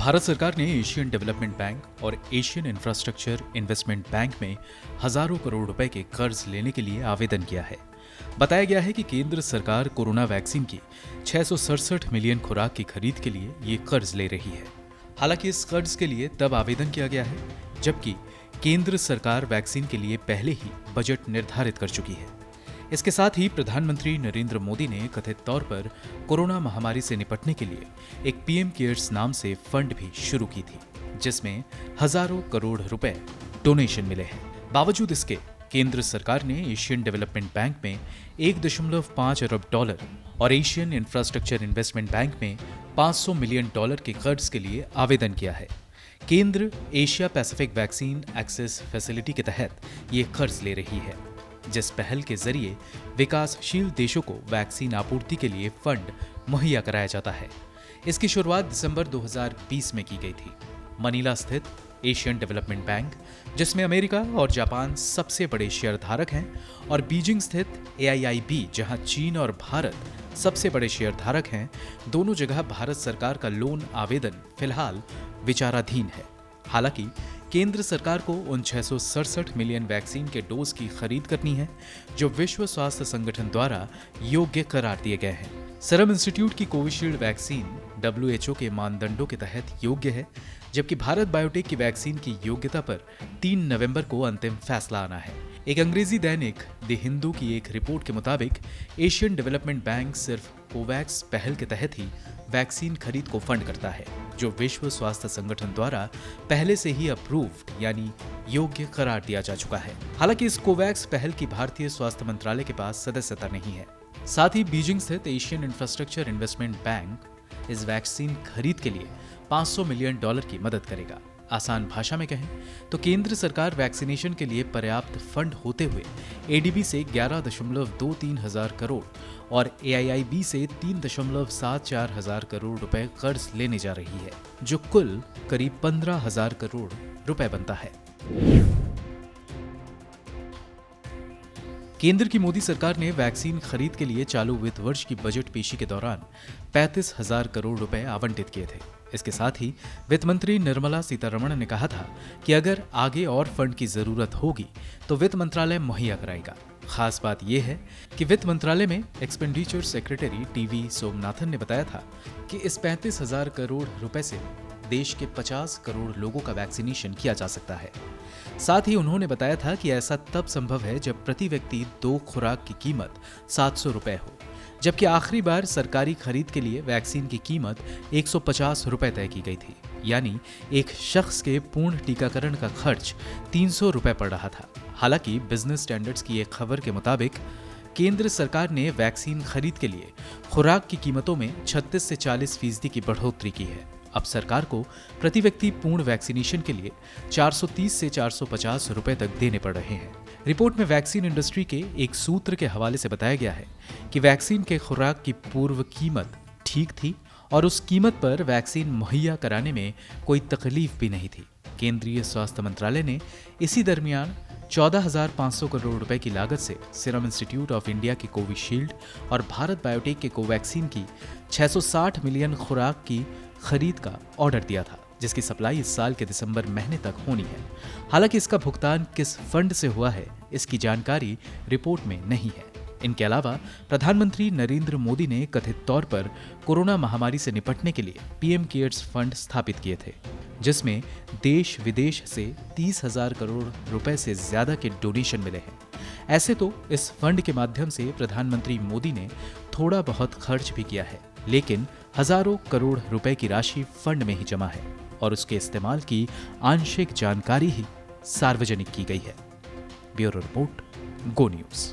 भारत सरकार ने Asian development bank और एशियन इंफ्रास्ट्रक्चर इन्वेस्टमेंट बैंक में हजारों करोड़ रुपए के कर्ज लेने के लिए आवेदन किया है। बताया गया है कि केंद्र सरकार कोरोना वैक्सीन की 667 मिलियन खुराक की खरीद के लिए ये कर्ज ले रही है। हालांकि इस कर्ज के लिए तब आवेदन किया गया है जबकि केंद्र सरकार वैक्सीन के लिए पहले ही बजट निर्धारित कर चुकी है। इसके साथ ही प्रधानमंत्री नरेंद्र मोदी ने कथित तौर पर कोरोना महामारी से निपटने के लिए एक पीएम केयर्स नाम से फंड भी शुरू की थी, जिसमें हजारों करोड़ रुपए डोनेशन मिले हैं। बावजूद इसके केंद्र सरकार ने एशियन डेवलपमेंट बैंक में 1.5 अरब डॉलर और एशियन इंफ्रास्ट्रक्चर इन्वेस्टमेंट बैंक में 500 मिलियन डॉलर के कर्ज के लिए आवेदन किया है। केंद्र Asia Pacific vaccine access facility के तहत ये कर्ज ले रही है, जिस पहल के जरिए विकासशील देशों को वैक्सीन आपूर्ति के लिए फंड मुहैया कराया जाता है। इसकी शुरुआत दिसंबर 2020 में की गई थी। मनीला स्थित एशियन डेवलपमेंट बैंक, जिसमें अमेरिका और जापान सबसे बड़े शेयरधारक हैं, और बीजिंग स्थित AIIB, जहां चीन और भारत सबसे बड़े शेयरधारक हैं, दोनों जगह भारत सरकार का लोन आवेदन फिलहाल विचाराधीन है। हालांकि केंद्र सरकार को उन 667 मिलियन वैक्सीन के डोज की खरीद करनी है जो विश्व स्वास्थ्य संगठन द्वारा योग्य करार दिए गए हैं। सीरम इंस्टीट्यूट की कोविशील्ड वैक्सीन WHO के मानदंडों के तहत योग्य है, जबकि भारत बायोटेक की वैक्सीन की योग्यता पर 3 नवंबर को अंतिम फैसला आना है। एक अंग्रेजी दैनिक द हिंदू की एक रिपोर्ट के मुताबिक एशियन डेवलपमेंट बैंक सिर्फ कोवैक्स पहल के तहत ही वैक्सीन खरीद को फंड करता है, जो विश्व स्वास्थ्य संगठन द्वारा पहले से ही अप्रूव्ड यानी योग्य करार दिया जा चुका है। हालांकि इस कोवैक्स पहल की भारतीय स्वास्थ्य मंत्रालय के पास सदस्यता नहीं है। साथ ही बीजिंग स्थित एशियन इंफ्रास्ट्रक्चर इन्वेस्टमेंट बैंक इस वैक्सीन खरीद के लिए 500 मिलियन डॉलर की मदद करेगा। आसान भाषा में कहें तो केंद्र सरकार वैक्सीनेशन के लिए पर्याप्त फंड होते हुए ADB से 11.23 हजार करोड़ और AIIB से 3.74 हजार करोड़ रुपए कर्ज लेने जा रही है, जो कुल करीब 15,000 करोड़ रुपए बनता है। केंद्र की मोदी सरकार ने वैक्सीन खरीद के लिए चालू वित्त वर्ष की बजट पेशी के दौरान 35,000 करोड़ रुपए आवंटित किए थे। इसके साथ ही वित्त मंत्री निर्मला सीतारमण ने कहा था कि अगर आगे और फंड की जरूरत होगी तो वित्त मंत्रालय मुहैया कराएगा। खास बात यह है कि वित्त मंत्रालय में एक्सपेंडिचर सेक्रेटरी TV सोमनाथन ने बताया था कि इस 35,000 करोड़ रुपए से देश के 50 करोड़ लोगों का वैक्सीनेशन किया जा सकता है। साथ ही उन्होंने बताया था कि ऐसा तब संभव है जब प्रति व्यक्ति 2 खुराक की कीमत 700 रुपए हो, जबकि आखिरी बार सरकारी खरीद के लिए वैक्सीन की कीमत 150 रुपए तय की गई थी, यानी एक शख्स के पूर्ण टीकाकरण का खर्च 300 रुपए पड़ रहा था। हालांकि बिजनेस स्टैंडर्ड्स की एक खबर के मुताबिक केंद्र सरकार ने वैक्सीन खरीद के लिए खुराक की कीमतों में 36 से 40% की बढ़ोतरी की है। अब सरकार को प्रति व्यक्ति पूर्ण वैक्सीनेशन के लिए 430 से 450 रुपए तक देने पड़ रहे हैं। रिपोर्ट में वैक्सीन इंडस्ट्री के एक सूत्र के हवाले से बताया गया है कि वैक्सीन के खुराक की पूर्व कीमत ठीक थी और उस कीमत पर वैक्सीन मुहैया कराने में कोई तकलीफ भी नहीं थी। केंद्रीय स्वास्थ्य मंत्रालय ने इसी दरमियान 14,500 करोड़ रुपए की लागत से सीरम इंस्टीट्यूट ऑफ इंडिया की कोविशील्ड और भारत बायोटेक के कोवैक्सीन की 660 मिलियन खुराक की खरीद का ऑर्डर दिया था, जिसकी सप्लाई इस साल के दिसंबर महीने तक होनी है। हालांकि इसका भुगतान किस फंड से हुआ है, इसकी जानकारी रिपोर्ट में नहीं है। इनके अलावा प्रधानमंत्री नरेंद्र मोदी ने कथित तौर पर कोरोना महामारी से निपटने के लिए पीएम केयर्स फंड स्थापित किए थे, जिसमें देश विदेश से 30,000 करोड़ रुपए से ज्यादा के डोनेशन मिले हैं। ऐसे तो इस फंड के माध्यम से प्रधानमंत्री मोदी ने थोड़ा बहुत खर्च भी किया है, लेकिन हजारों करोड़ रुपए की राशि फंड में ही जमा है और उसके इस्तेमाल की आंशिक जानकारी ही सार्वजनिक की गई है। ब्यूरो रिपोर्ट, गो न्यूज।